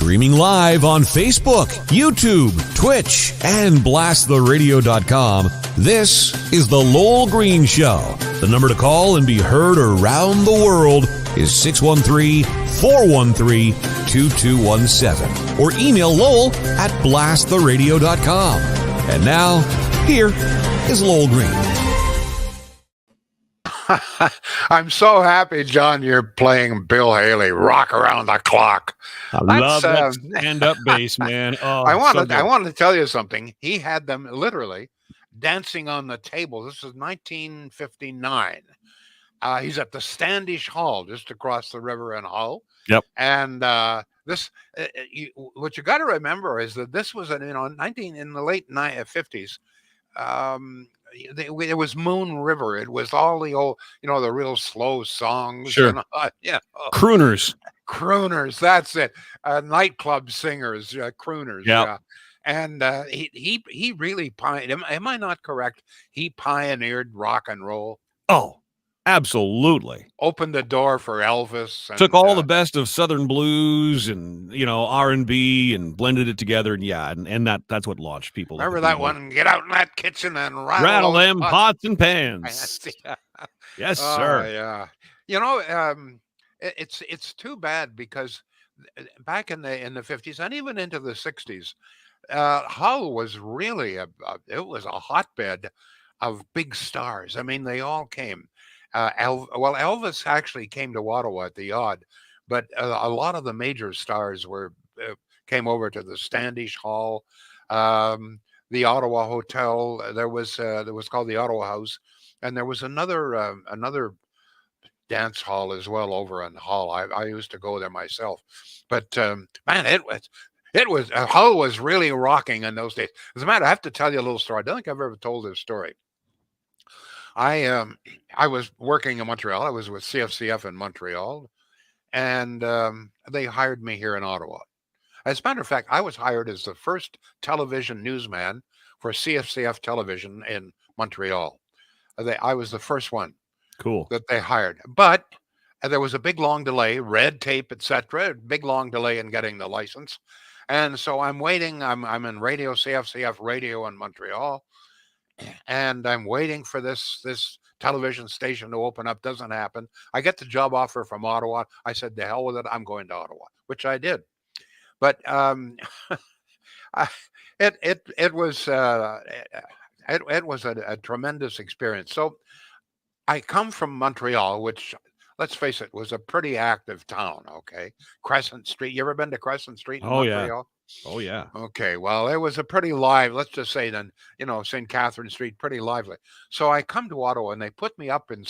Streaming live on Facebook, YouTube, Twitch, and blasttheradio.com, this is The Lowell Green Show. The number to call and be heard around the world is 613-413-2217. Or email Lowell at blasttheradio.com. And now, here is Lowell Green. I'm so happy, John, you're playing Bill Haley, Rock Around the Clock. I love that stand-up bass, man. Oh, I wanted to tell you something. He had them literally dancing on the table. This is 1959. He's at the Standish Hall just across the river in Hull. Yep. And what you got to remember is that this was in the late 50s. It was Moon River. It was all the old, the real slow songs. Sure. Crooners. That's it. Nightclub singers, crooners. Yep. Yeah. And he really pioneered. Am I not correct? He pioneered rock and roll. Oh, absolutely. Opened the door for Elvis. And, took all the best of Southern blues and R&B and blended it together, and that's what launched people. Remember that one? Get out in that kitchen and rattle them pots and pans. Yes, sir. Yeah. It's too bad because back in the 50s and even into the 60s, Hull was really it was a hotbed of big stars. I mean, they all came. Elvis actually came to Ottawa at the odd, but a lot of the major stars came over to the Standish Hall, the Ottawa Hotel. There was called the Ottawa House, and there was another dance hall as well over in Hull. I used to go there myself, but man, it was Hull was really rocking in those days. As a matter, I have to tell you a little story. I don't think I've ever told this story. I was working in Montreal. I was with CFCF in Montreal, and they hired me here in Ottawa. As a matter of fact, I was hired as the first television newsman for CFCF television in Montreal. I was the first one. Cool. That they hired. But there was a big, long delay, red tape, etc. Big, long delay in getting the license. And so I'm waiting. I'm in radio, CFCF radio in Montreal. And I'm waiting for this television station to open up. Doesn't happen. I get the job offer from Ottawa. I said, "The hell with it. I'm going to Ottawa," which I did. But it was a tremendous experience. So I come from Montreal, which, let's face it, was a pretty active town. Okay, Crescent Street. You ever been to Crescent Street in Montreal? Yeah. Oh, yeah. Okay, well, it was a pretty live, let's just say then, St. Catherine Street, pretty lively. So I come to Ottawa and they put me up in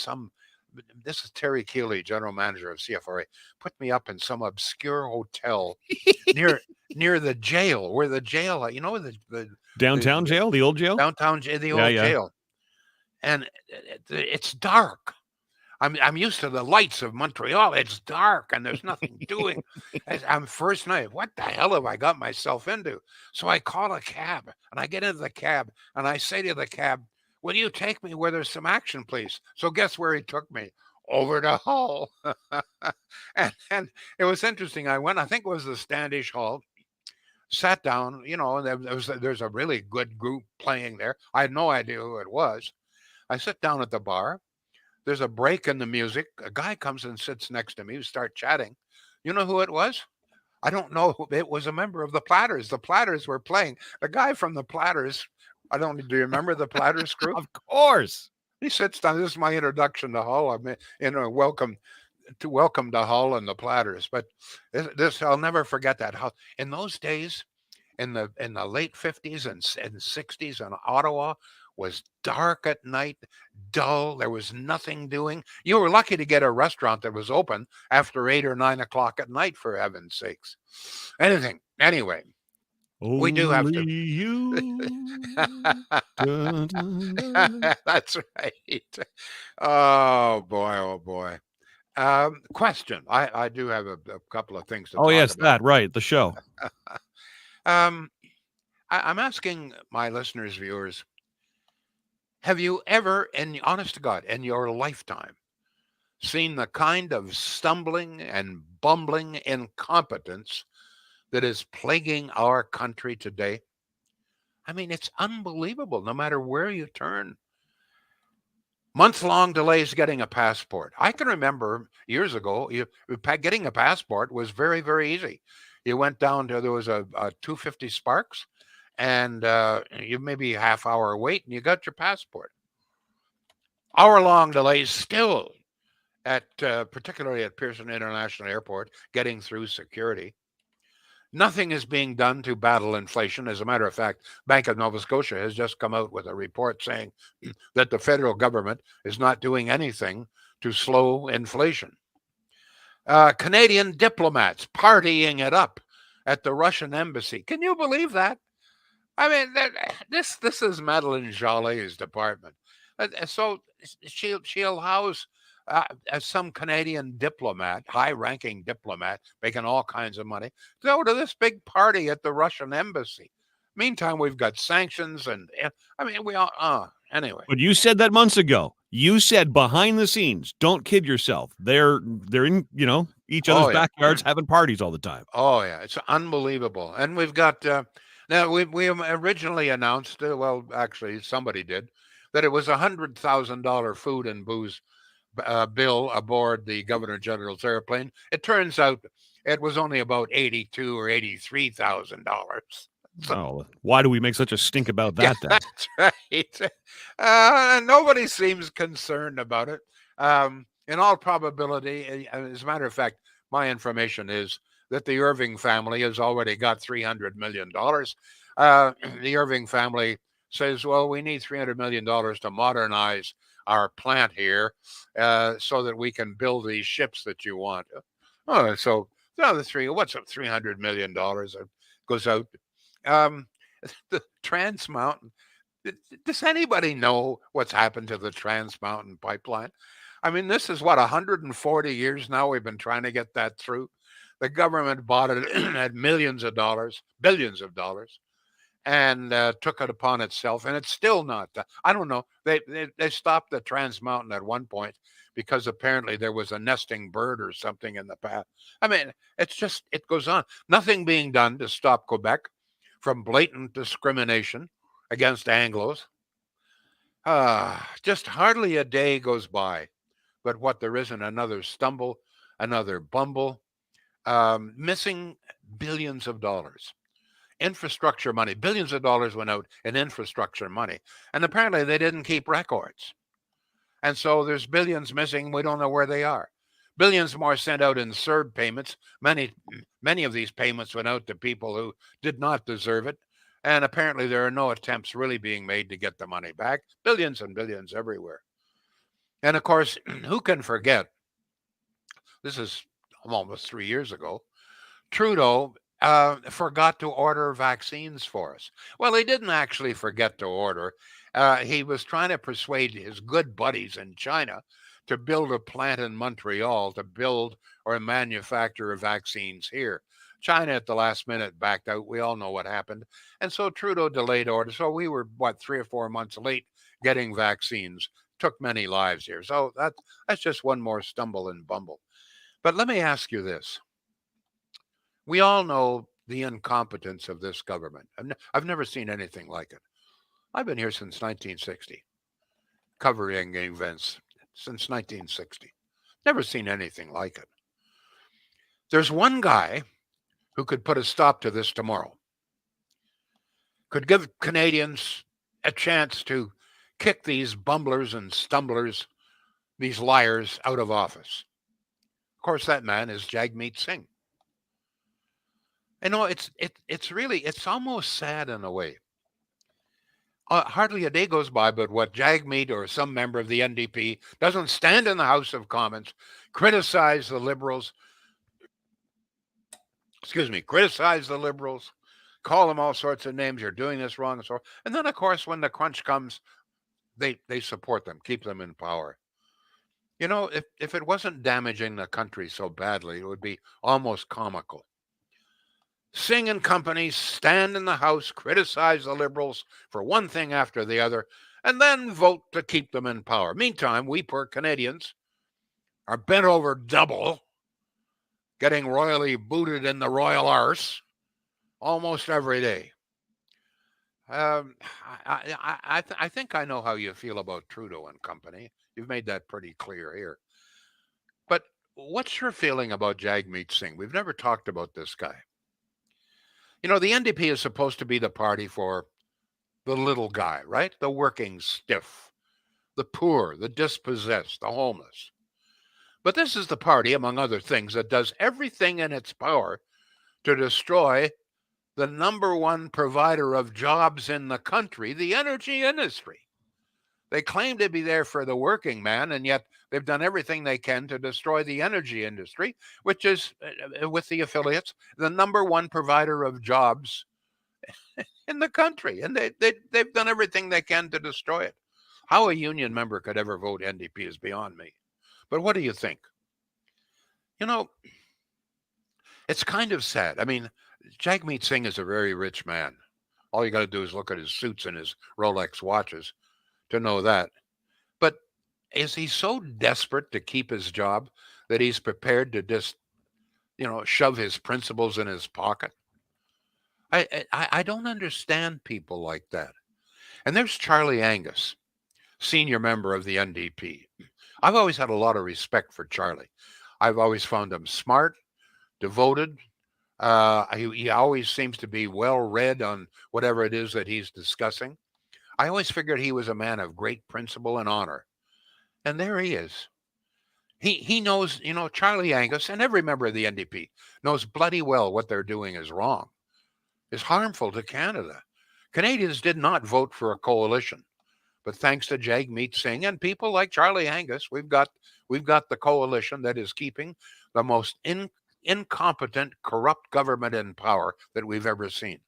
this is Terry Keeley, general manager of CFRA, put me up in some obscure hotel near the jail, where the jail, the downtown jail, the old jail? Downtown, the old jail. And it's dark. I'm used to the lights of Montreal. It's dark and there's nothing doing. I'm first night. What the hell have I got myself into? So I call a cab and I get into the cab and I say to the cab, "Will you take me where there's some action, please?" So guess where he took me? Over to Hull. and it was interesting. I went, I think it was the Standish Hall, sat down, and there's a really good group playing there. I had no idea who it was. I sit down at the bar. There's a break in the music. A guy comes and sits next to me. We start chatting. You know who it was? I don't know. It was a member of the Platters. The Platters were playing. The guy from the Platters. Do you remember the Platters group? Of course. He sits down. This is my introduction to Hull. I mean, welcome to Hull and the Platters. But this I'll never forget that. How in those days, in the late 50s and 60s in Ottawa, was dark at night, dull. There was nothing doing. You were lucky to get a restaurant that was open after 8 or 9 o'clock at night, for heaven's sakes. Anyway, we do have to. That's right. Oh boy. Question. I do have a couple of things to talk yes, about. that right. The show. I'm asking my listeners, viewers, have you ever, honest to God, in your lifetime, seen the kind of stumbling and bumbling incompetence that is plaguing our country today. I mean, it's unbelievable no matter where you turn. Month-long delays getting a passport. I can remember years ago, getting a passport was very, very easy. You went down to, there was a 250 Sparks, and you maybe a half hour wait, and you got your passport. Hour-long delays still at particularly at Pearson International Airport, getting through security. Nothing is being done to battle inflation. As a matter of fact, Bank of Nova Scotia has just come out with a report saying that the federal government is not doing anything to slow inflation. Canadian diplomats partying it up at the Russian embassy. Can you believe that? I mean, this is Madeleine Joly's department. So she allows some Canadian diplomat, high-ranking diplomat, making all kinds of money, to go to this big party at the Russian embassy. Meantime, we've got sanctions, and I mean, we all anyway. But you said that months ago. You said behind the scenes, don't kid yourself. They're in, each other's backyards having parties all the time. Oh yeah, it's unbelievable. And we've got now we originally announced, well, actually somebody did, that it was $100,000 food and booze bill aboard the Governor General's airplane. It turns out it was only about $82,000 or $83,000. So, why do we make such a stink about that then? That's right. Nobody seems concerned about it. In all probability, as a matter of fact, my information is that the Irving family has already got $300 million. The Irving family says, well, we need $300 million to modernize our plant here so that we can build these ships that you want. Oh, so what's up $300 million goes out? The Trans Mountain. Does anybody know what's happened to the Trans Mountain pipeline? I mean, this is what, 140 years now we've been trying to get that through. The government bought it at millions of dollars, billions of dollars, and took it upon itself, and it's still not done. I don't know. They stopped the Trans Mountain at one point because apparently there was a nesting bird or something in the path. I mean, it's just, it goes on. Nothing being done to stop Quebec from blatant discrimination against Anglos. Just hardly a day goes by, but what there isn't another stumble, another bumble, missing billions of dollars. Infrastructure money, billions of dollars went out in infrastructure money. And apparently they didn't keep records. And so there's billions missing. We don't know where they are. Billions more sent out in CERB payments. Many of these payments went out to people who did not deserve it. And apparently there are no attempts really being made to get the money back. Billions and billions everywhere. And of course, who can forget? This is almost 3 years ago. Trudeau forgot to order vaccines for us. Well, he didn't actually forget to order. He was trying to persuade his good buddies in China to build a plant in Montreal to build or manufacture vaccines here. China at the last minute backed out. We all know what happened. And so Trudeau delayed orders. So we were, 3 or 4 months late getting vaccines. Took many lives here. So that's just one more stumble and bumble. But let me ask you this. We all know the incompetence of this government. I've never seen anything like it. I've been here since 1960, covering events since 1960. Never seen anything like it. There's one guy who could put a stop to this tomorrow, could give Canadians a chance to kick these bumblers and stumblers, these liars, out of office. Of course, that man is Jagmeet Singh. I know it's almost sad in a way. Hardly a day goes by but what Jagmeet or some member of the NDP doesn't stand in the House of Commons, criticize the Liberals, call them all sorts of names, you're doing this wrong, and so on. And then, of course, when the crunch comes, they support them, keep them in power. You know, if it wasn't damaging the country so badly, it would be almost comical. Singh and company stand in the House, criticize the Liberals for one thing after the other, and then vote to keep them in power. Meantime, we poor Canadians are bent over double, getting royally booted in the royal arse almost every day. Um, I think I know how you feel about Trudeau and company. You've made that pretty clear here. But what's your feeling about Jagmeet Singh? We've never talked about this guy. You know, the NDP is supposed to be the party for the little guy, right? The working stiff, the poor, the dispossessed, the homeless. But this is the party, among other things, that does everything in its power to destroy the number one provider of jobs in the country, the energy industry. They claim to be there for the working man, and yet they've done everything they can to destroy the energy industry, which is, with the affiliates, the number one provider of jobs in the country. And they've done everything they can to destroy it. How a union member could ever vote NDP is beyond me. But what do you think? You know, it's kind of sad. I mean, Jagmeet Singh is a very rich man. All you got to do is look at his suits and his Rolex watches to know that. But is he so desperate to keep his job that he's prepared to just, shove his principles in his pocket? I don't understand people like that. And there's Charlie Angus, senior member of the NDP. I've always had a lot of respect for Charlie. I've always found him smart, devoted. He always seems to be well read on whatever it is that he's discussing. I always figured he was a man of great principle and honor. And there he is. He knows, Charlie Angus and every member of the NDP knows bloody well what they're doing is wrong, is harmful to Canada. Canadians did not vote for a coalition. But thanks to Jagmeet Singh and people like Charlie Angus, we've got the coalition that is keeping the most incompetent, corrupt government in power that we've ever seen.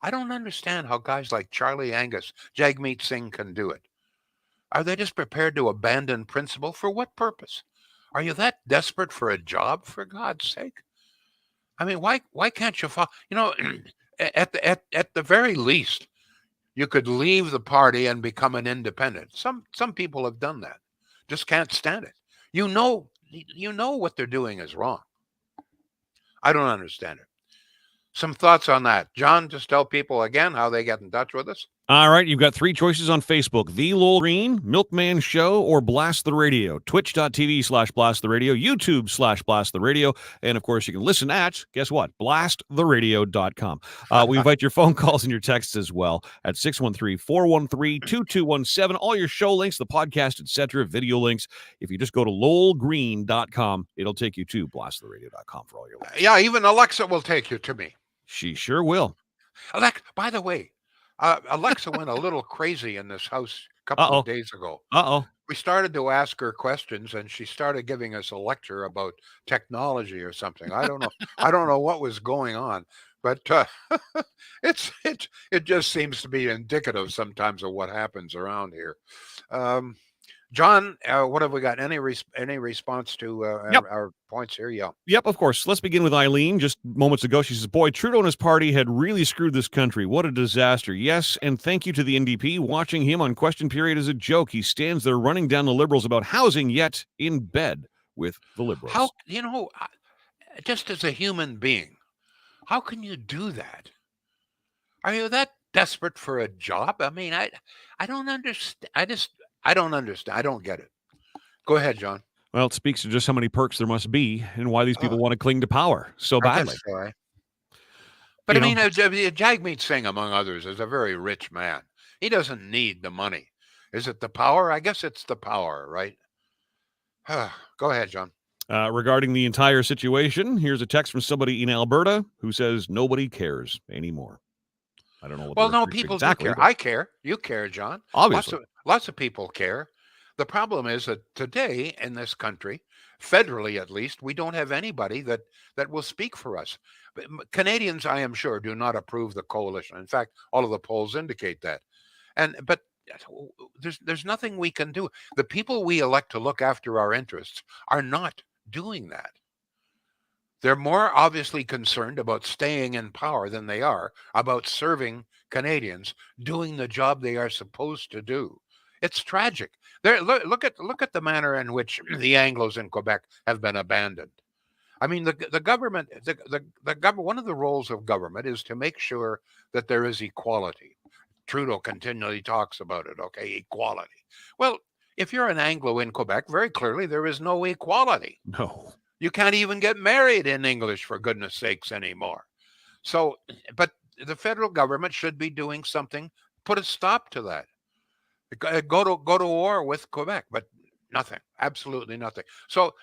I don't understand how guys like Charlie Angus, Jagmeet Singh can do it. Are they just prepared to abandon principle? For what purpose? Are you that desperate for a job, for God's sake? I mean, why can't you follow? At the very least, you could leave the party and become an independent. Some people have done that. Just can't stand it. You know what they're doing is wrong. I don't understand it. Some thoughts on that. John, just tell people again how they get in touch with us. All right, you've got three choices on Facebook: The Lowell Green, Milkman Show, or Blast the Radio. Twitch.tv/Blast the Radio, YouTube/Blast the Radio, and of course you can listen at, guess what, blasttheradio.com. We invite your phone calls and your texts as well at 613-413-2217. All your show links, the podcast, etc., video links. If you just go to lowellgreen.com, it'll take you to blasttheradio.com for all your links. Yeah, even Alexa will take you to me. She sure will. Alexa, by the way, Alexa went a little crazy in this house a couple of days ago. We started to ask her questions, and she started giving us a lecture about technology or something. I don't know. I don't know what was going on, but it just seems to be indicative sometimes of what happens around here. John, what have we got? Any response to our points here? Yeah. Yep, of course. Let's begin with Eileen. Just moments ago, she says, boy, Trudeau and his party had really screwed this country. What a disaster. Yes, and thank you to the NDP. Watching him on Question Period is a joke. He stands there running down the Liberals about housing, yet in bed with the Liberals. How, just as a human being, how can you do that? Are you that desperate for a job? I mean, I don't understand. I don't understand. I don't get it. Go ahead, John. Well, it speaks to just how many perks there must be and why these people want to cling to power so badly. But Jagmeet Singh, among others, is a very rich man. He doesn't need the money. Is it the power? I guess it's the power, right? Go ahead, John. Regarding the entire situation, here's a text from somebody in Alberta who says nobody cares anymore. I don't know what. Well, no, people do care. I care. You care, John. Obviously. Lots of people care. The problem is that today in this country, federally at least, we don't have anybody that will speak for us. But Canadians, I am sure, do not approve the coalition. In fact, all of the polls indicate that. But there's nothing we can do. The people we elect to look after our interests are not doing that. They're more obviously concerned about staying in power than they are about serving Canadians, doing the job they are supposed to do. It's tragic. Look at the manner in which the Anglos in Quebec have been abandoned. I mean, the government, one of the roles of government is to make sure that there is equality. Trudeau continually talks about it. Okay, equality. Well, if you're an Anglo in Quebec, very clearly there is no equality. No. You can't even get married in English, for goodness sakes, anymore. So, but the federal government should be doing something, put a stop to that. Go to war with Quebec, but nothing, absolutely nothing. So,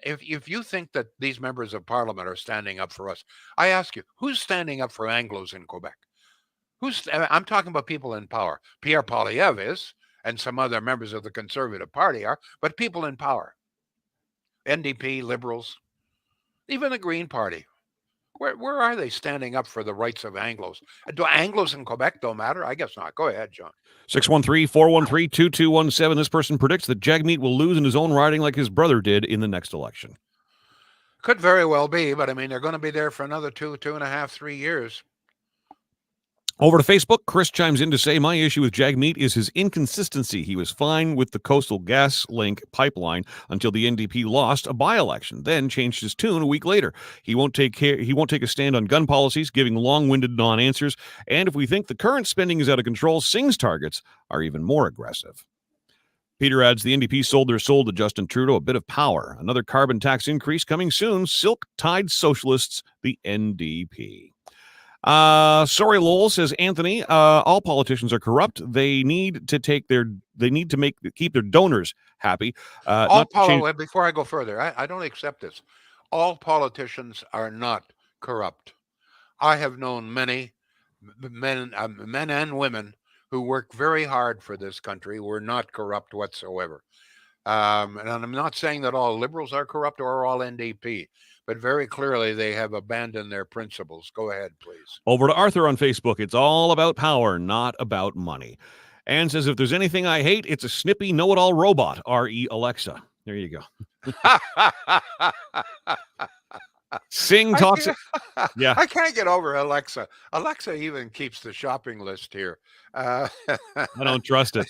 if you think that these members of parliament are standing up for us, I ask you, who's standing up for Anglos in Quebec? I'm talking about people in power. Pierre Poilievre is, and some other members of the Conservative Party are, but people in power. NDP, Liberals, even the Green Party. Where are they standing up for the rights of Anglos? Do Anglos in Quebec don't matter? I guess not. Go ahead, John. 613-413-2217. This person predicts that Jagmeet will lose in his own riding like his brother did in the next election. Could very well be, but I mean, they're going to be there for another 2.5, 3 years. Over to Facebook, Chris chimes in to say, my issue with Jagmeet is his inconsistency. He was fine with the Coastal Gas Link pipeline until the NDP lost a by-election, then changed his tune a week later. He won't take a stand on gun policies, giving long-winded non-answers. And if we think the current spending is out of control, Singh's targets are even more aggressive. Peter adds, the NDP sold their soul to Justin Trudeau, a bit of power. Another carbon tax increase coming soon. Silk-tied socialists, the NDP. Sorry, Lowell, says Anthony. All politicians are corrupt. They need to keep their donors happy. Before I go further, I don't accept this. All politicians are not corrupt. I have known many men and women who work very hard for this country who are not corrupt whatsoever. And I'm not saying that all Liberals are corrupt or all NDP. But very clearly, they have abandoned their principles. Go ahead, please. Over to Arthur on Facebook. It's all about power, not about money. Anne says, if there's anything I hate, it's a snippy know-it-all robot, R.E. Alexa. There you go. Singh talks. Yeah. I can't get over Alexa. Alexa even keeps the shopping list here. I don't trust it.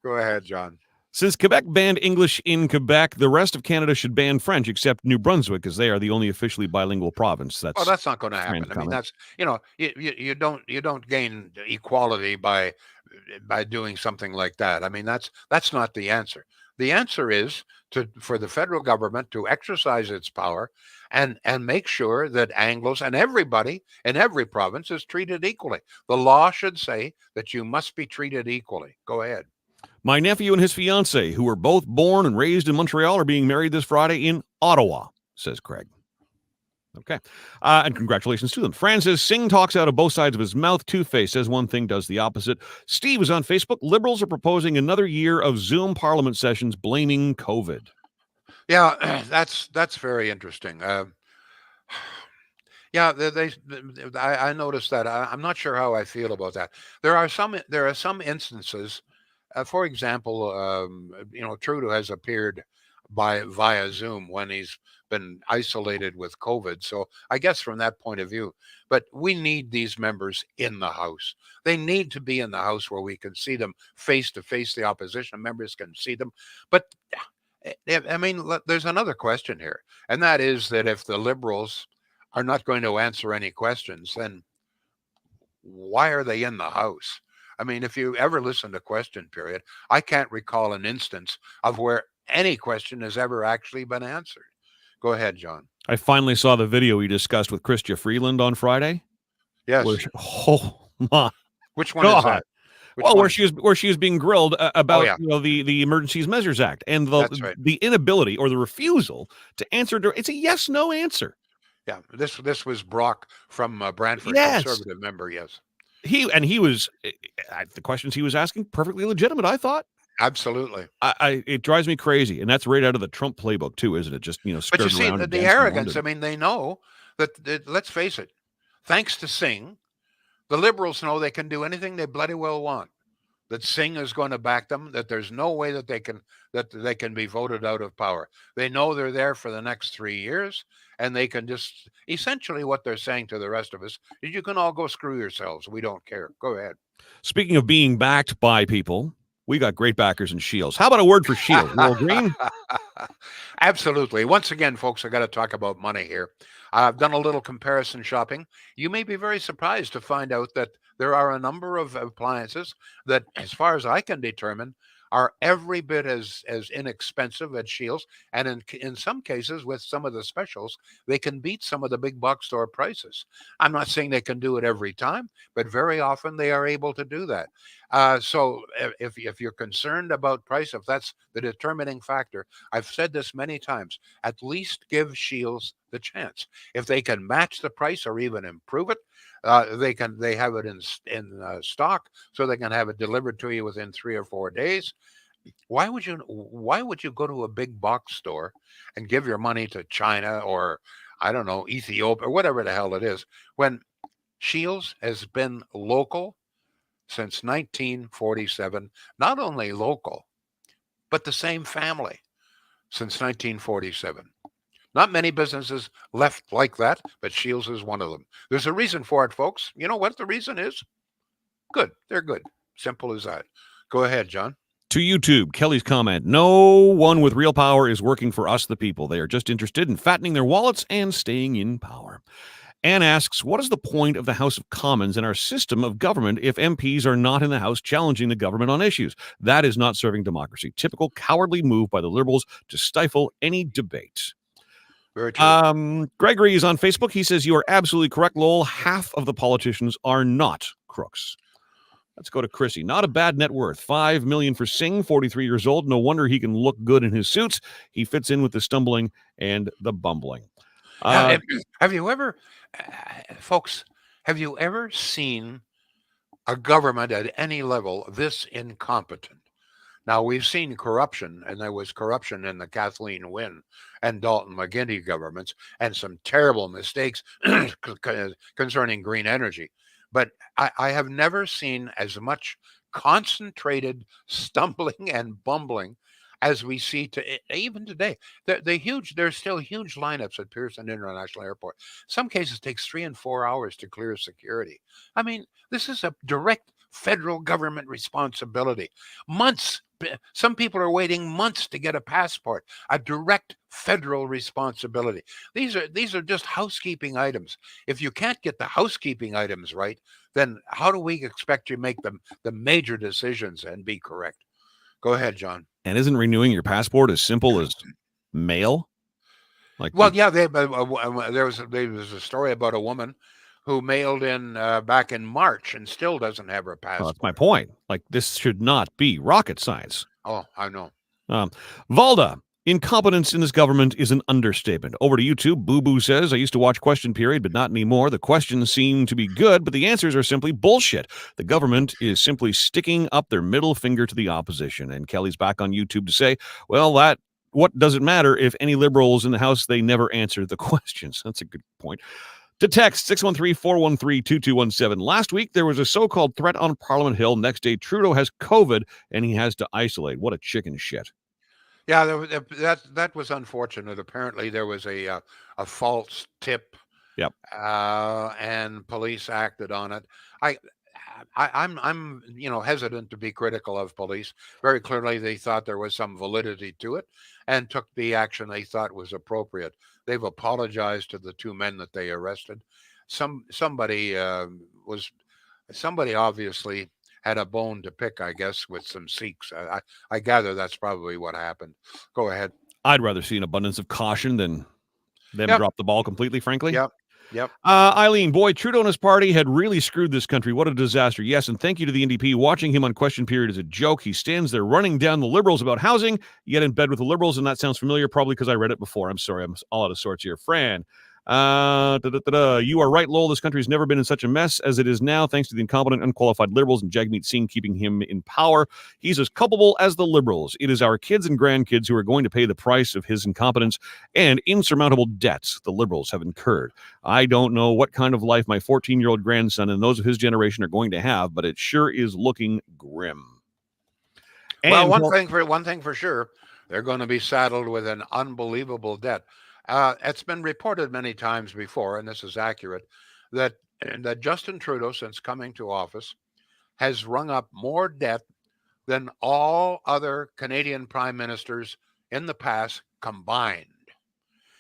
Go ahead, John. Since Quebec banned English in Quebec, the rest of Canada should ban French, except New Brunswick, because they are the only officially bilingual province. That's not going to happen. I mean, that's you don't gain equality by doing something like that. I mean, that's not the answer. The answer is for the federal government to exercise its power and make sure that Anglos and everybody in every province is treated equally. The law should say that you must be treated equally. Go ahead. My nephew and his fiancée, who were both born and raised in Montreal, are being married this Friday in Ottawa, says Craig. Okay. And congratulations to them. Fran says, Singh talks out of both sides of his mouth. Two-Face says one thing, does the opposite. Steve is on Facebook. Liberals are proposing another year of Zoom parliament sessions blaming COVID. Yeah, that's very interesting. Yeah, I noticed that. I'm not sure how I feel about that. There are some instances. For example, Trudeau has appeared via Zoom when he's been isolated with COVID. So I guess from that point of view, but we need these members in the House. They need to be in the House where we can see them face to face. The opposition members can see them. But I mean, there's another question here, and that is that if the Liberals are not going to answer any questions, then why are they in the House? I mean, if you ever listen to Question Period, I can't recall an instance of where any question has ever actually been answered. Go ahead, John. I finally saw the video we discussed with Chrystia Freeland on Friday. Yes. Oh my! Which one is that? Where she was being grilled about the Emergencies Measures Act and the inability or the refusal to answer. It's a yes/no answer. Yeah, this was Brock from Brantford, Conservative member. Yes. He was the questions he was asking perfectly legitimate, I thought. Absolutely. It drives me crazy, and that's right out of the Trump playbook too, isn't it? Just but you see the arrogance. I mean, they know that. Let's face it. Thanks to Singh, the Liberals know they can do anything they bloody well want. That Singh is going to back them. That there's no way that they can be voted out of power. They know they're there for the next 3 years. And they can just essentially what they're saying to the rest of us is you can all go screw yourselves. We don't care. Go ahead. Speaking of being backed by people, We got great backers in Shields. How about a word for Shields? Lowell Green? Absolutely. Once again, folks, I got to talk about money here. I've done a little comparison shopping. You may be very surprised to find out that there are a number of appliances that, as far as I can determine, are every bit as inexpensive as Shields, and in some cases, with some of the specials, they can beat some of the big box store prices. I'm not saying they can do it every time, but very often they are able to do that. So if you're concerned about price, if that's the determining factor, I've said this many times, at least give Shields the chance. If they can match the price or even improve it, they have it in stock, so they can have it delivered to you within 3 or 4 days. Why would you go to a big box store and give your money to China, or I don't know, Ethiopia or whatever the hell it is, when Shields has been local since 1947? Not only local, but the same family since 1947. Not many businesses left like that, but Shields is one of them. There's a reason for it, folks. You know what the reason is? Good. They're good. Simple as that. Go ahead, John. To YouTube, Kelly's comment, no one with real power is working for us, the people. They are just interested in fattening their wallets and staying in power. Anne asks, what is the point of the House of Commons and our system of government if MPs are not in the House challenging the government on issues? That is not serving democracy. Typical cowardly move by the Liberals to stifle any debate. Very true. Gregory is on Facebook. He says, you are absolutely correct, Lowell. Half of the politicians are not crooks. Let's go to Chrissy. Not a bad net worth. $5 million for Singh, 43 years old. No wonder he can look good in his suits. He fits in with the stumbling and the bumbling. Have you ever, folks, have you ever seen a government at any level this incompetent? Now, we've seen corruption, and there was corruption in the Kathleen Wynne and Dalton McGuinty governments, and some terrible mistakes concerning green energy. But I have never seen as much concentrated stumbling and bumbling as we see even today. There's still huge lineups at Pearson International Airport. Some cases it takes 3 and 4 hours to clear security. I mean, this is a direct federal government responsibility. Months. Some people are waiting months to get a passport. A direct federal responsibility. These are just housekeeping items. If you can't get the housekeeping items right, then how do we expect you to make the major decisions and be correct? Go ahead, John. And isn't renewing your passport as simple as mail? Yeah, there was a story about a woman who mailed in back in March and still doesn't have her passport. Well, that's my point. This should not be rocket science. Oh, I know. Valda, incompetence in this government is an understatement. Over to YouTube, Boo Boo says, I used to watch Question Period, but not anymore. The questions seem to be good, but the answers are simply bullshit. The government is simply sticking up their middle finger to the opposition. And Kelly's back on YouTube to say, well, what does it matter if any liberals in the House, they never answer the questions? That's a good point. To text 613-413-2217. Last week, there was a so-called threat on Parliament Hill. Next day, Trudeau has COVID, and he has to isolate. What a chicken shit. Yeah, that was unfortunate. Apparently, there was a false tip. Yep. And police acted on it. I'm hesitant to be critical of police. Very clearly, they thought there was some validity to it and took the action they thought was appropriate. They've apologized to the 2 men that they arrested. Somebody obviously had a bone to pick, I guess, with some Sikhs. I gather that's probably what happened. Go ahead. I'd rather see an abundance of caution than them drop the ball completely, frankly. Yep. Eileen, boy, Trudeau and his party had really screwed this country. What a disaster. Yes, and thank you to the NDP. Watching him on Question Period is a joke. He stands there running down the Liberals about housing, yet in bed with the Liberals, and that sounds familiar, probably because I read it before. I'm sorry, I'm all out of sorts here. Fran, you are right, Lowell. This country's never been in such a mess as it is now, thanks to the incompetent, unqualified Liberals and Jagmeet Singh keeping him in power. He's as culpable as the Liberals. It is our kids and grandkids who are going to pay the price of his incompetence and insurmountable debts the Liberals have incurred. I don't know what kind of life my 14-year-old grandson and those of his generation are going to have, but it sure is looking grim. Well, one thing for sure, they're going to be saddled with an unbelievable debt. It's been reported many times before, and this is accurate, that Justin Trudeau, since coming to office, has rung up more debt than all other Canadian prime ministers in the past combined.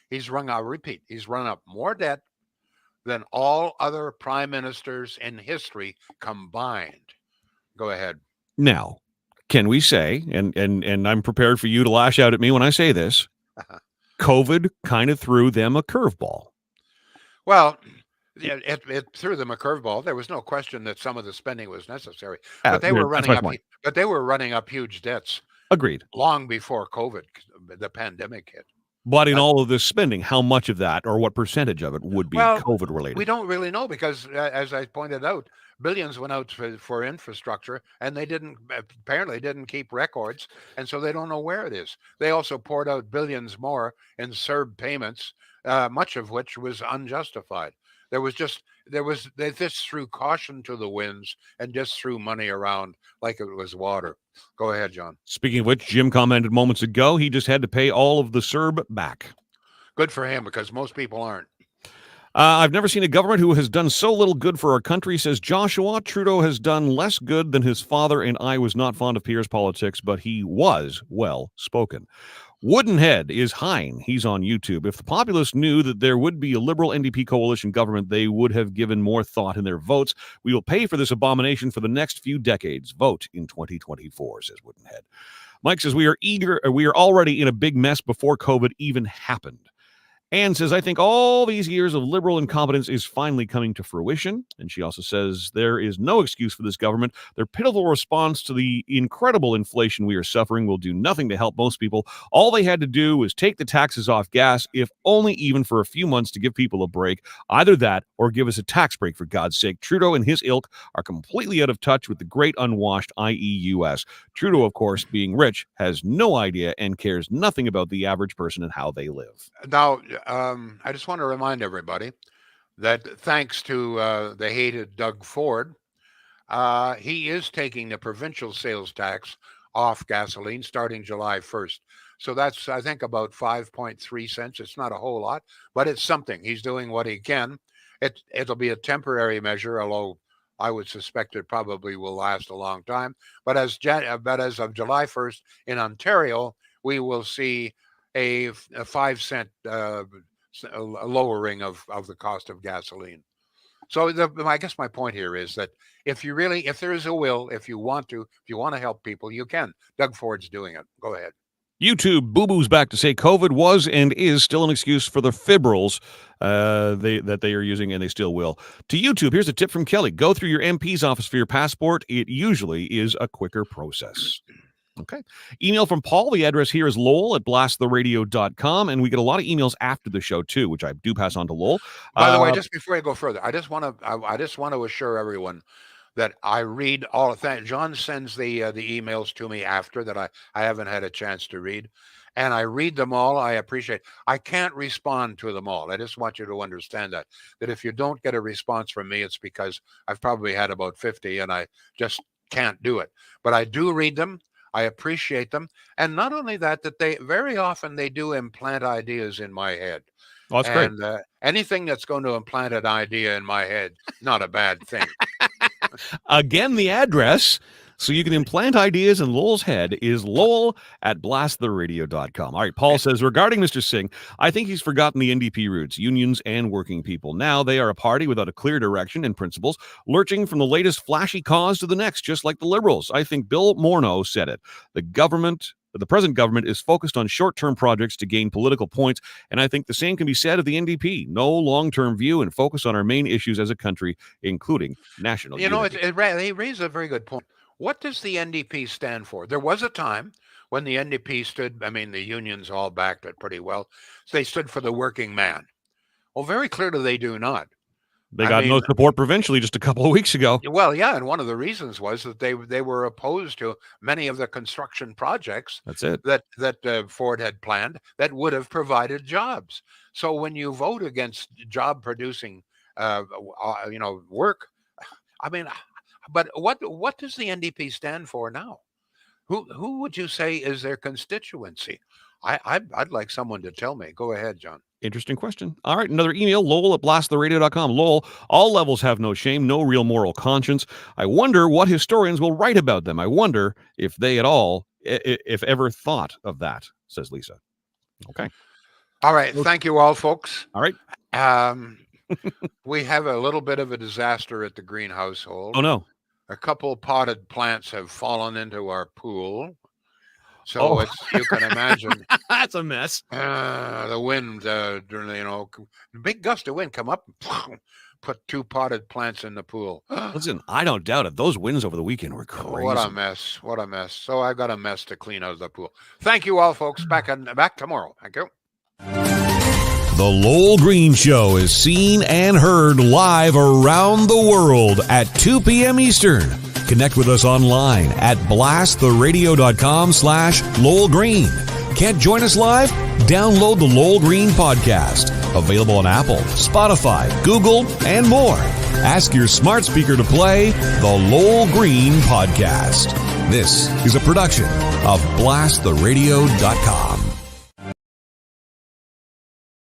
He's run up more debt than all other prime ministers in history combined. Go ahead. Now, can we say, and I'm prepared for you to lash out at me when I say this, COVID kind of threw them a curveball. Well, it threw them a curveball. There was no question that some of the spending was necessary, but they were That's running my up. point. But they were running up huge debts Agreed. long before COVID, the pandemic hit. But in Uh, all of this spending, how much of that or what percentage of it would be well, COVID we related? don't really know because, as I pointed out, billions went out for infrastructure, and they didn't apparently didn't keep records, and so they don't know where it is. They also poured out billions more in CERB payments, much of which was unjustified. They just threw caution to the winds and just threw money around like it was water. Go ahead, John. Speaking of which, Jim commented moments ago, he just had to pay all of the CERB back. Good for him because most people aren't. I've never seen a government who has done so little good for our country, says Joshua. Trudeau has done less good than his father, and I was not fond of Pierre's politics, but he was well spoken. Woodenhead is Hein. He's on YouTube. If the populace knew that there would be a Liberal NDP coalition government, they would have given more thought in their votes. We will pay for this abomination for the next few decades. Vote in 2024, says Woodenhead. Mike says we are already in a big mess before COVID even happened. Anne says, I think all these years of Liberal incompetence is finally coming to fruition. And she also says there is no excuse for this government. Their pitiful response to the incredible inflation we are suffering will do nothing to help most people. All they had to do was take the taxes off gas, if only even for a few months, to give people a break. Either that or give us a tax break, for God's sake. Trudeau and his ilk are completely out of touch with the great unwashed, i.e. U.S. Trudeau, of course, being rich, has no idea and cares nothing about the average person and how they live. Now, I just want to remind everybody that thanks to the hated Doug Ford, he is taking the provincial sales tax off gasoline starting July 1st. So that's, I think, about 5.3 cents. It's not a whole lot, but it's something. He's doing what he can. It'll be a temporary measure, although I would suspect it probably will last a long time. But as of July 1st in Ontario, we will see a 5 cent lowering of the cost of gasoline. So I guess my point here is that if there is a will, if you want to help people, you can. Doug Ford's doing it. Go ahead. YouTube Boo Boo's back to say COVID was and is still an excuse for the fibrils that they are using, and they still will. To YouTube, here's a tip from Kelly. Go through your MP's office for your passport. It usually is a quicker process. Okay. Email from Paul. The address here is Lowell at blasttheradio.com. And we get a lot of emails after the show, too, which I do pass on to Lowell. By the way, just before I go further, I just want to assure everyone that I read all of that. John sends the emails to me after that I haven't had a chance to read. And I read them all. I appreciate. I can't respond to them all. I just want you to understand that if you don't get a response from me, it's because I've probably had about 50 and I just can't do it. But I do read them. I appreciate them. And not only that they very often they do implant ideas in my head. Oh, that's and great. Anything that's going to implant an idea in my head, not a bad thing. Again, the address, so you can implant ideas in Lowell's head, is Lowell at blasttheradio.com. All right, Paul says, regarding Mr. Singh, I think he's forgotten the NDP roots, unions and working people. Now they are a party without a clear direction and principles, lurching from the latest flashy cause to the next, just like the Liberals. I think Bill Morneau said it. The present government is focused on short-term projects to gain political points, and I think the same can be said of the NDP. No long-term view and focus on our main issues as a country, including national unity. They raise a very good point. What does the NDP stand for? There was a time when the NDP stood, the unions all backed it pretty well. So they stood for the working man. Well, very clearly they do not. They got no support provincially just a couple of weeks ago. Well, yeah, and one of the reasons was that they were opposed to many of the construction projects That's it. that Ford had planned that would have provided jobs. So when you vote against job producing, work, but what does the NDP stand for now? Who would you say is their constituency? I'd like someone to tell me. Go ahead, John. Interesting question. All right, another email, Lowell at blasttheradio.com. Lowell, all levels have no shame, no real moral conscience. I wonder what historians will write about them. I wonder if they at all, if ever thought of that, says Lisa. Okay. All right. Thank you all, folks. All right. We have a little bit of a disaster at the green household. Oh, no. A couple potted plants have fallen into our pool. So you can imagine. That's a mess. The wind, big gust of wind come up, put 2 potted plants in the pool. Listen, I don't doubt it. Those winds over the weekend were crazy. What a mess. What a mess. So I've got a mess to clean out of the pool. Thank you all, folks. Back tomorrow. Thank you. The Lowell Green Show is seen and heard live around the world at 2 p.m. Eastern. Connect with us online at blasttheradio.com/Lowell Green. Can't join us live? Download the Lowell Green podcast. Available on Apple, Spotify, Google, and more. Ask your smart speaker to play the Lowell Green podcast. This is a production of blasttheradio.com.